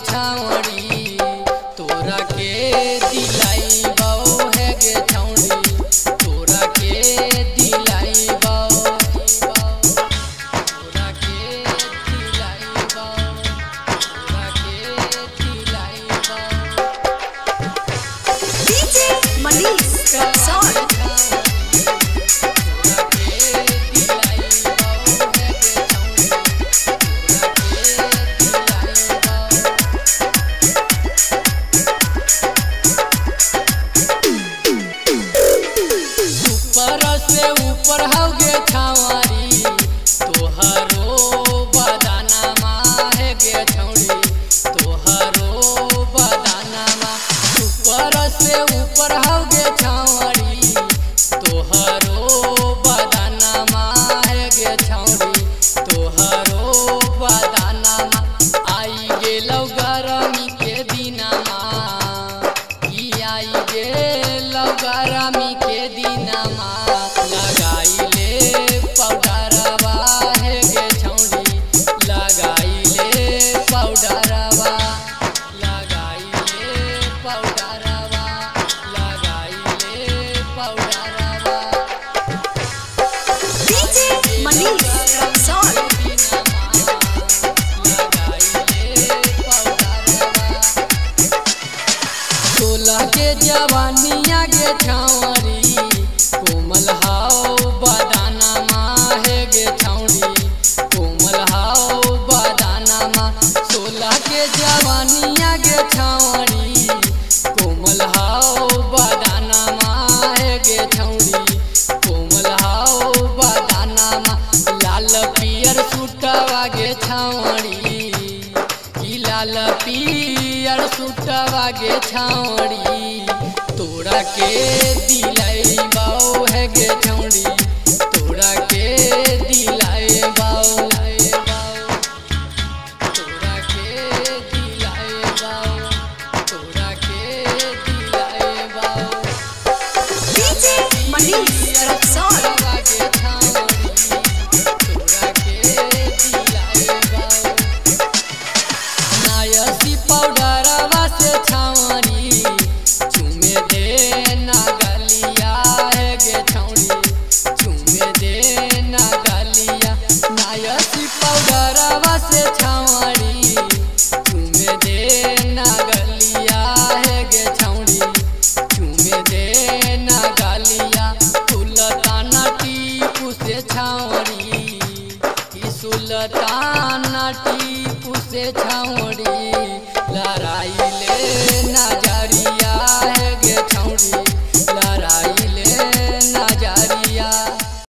छावड़ी तोरा के दिलाई बाओ है गे छौड़ी तोरा के दिलाई बाओ तोरा के दिलाई बाओ तोरा के दिलाई बाओ डीजे मनीष रक्सौल ऊपर हौगे छावरी तोहरो बदानमा है गे छौड़ी तोहरो बदानमा ऊपर से ऊपर हौगे छावरी तोहरो बदानमा है गे छौड़ी तोहरो बदानमा आई गेलौ गरमी के दिनमा ई आई गेलौ गरमी के दिनमा लगाइले पाउडरवा है गे छौड़ी लगाइले पाउडरवा लगाइले पाउडरवा लगाइले पाउडरवा डीजे मनीष रक्सौल सोलह के जवानिया गे छौरी कोमल हाओ बदानमा है गे छौड़ी कोमल हाओ बदानमा 16 के जवानिया गे छौरी कोमल हाओ बदानमा है गे छौड़ी कोमल हाओ बदानमा लाल पियर सूटवा गे छौरी ई लाल पियर सूटवा गे छौरी तोरा के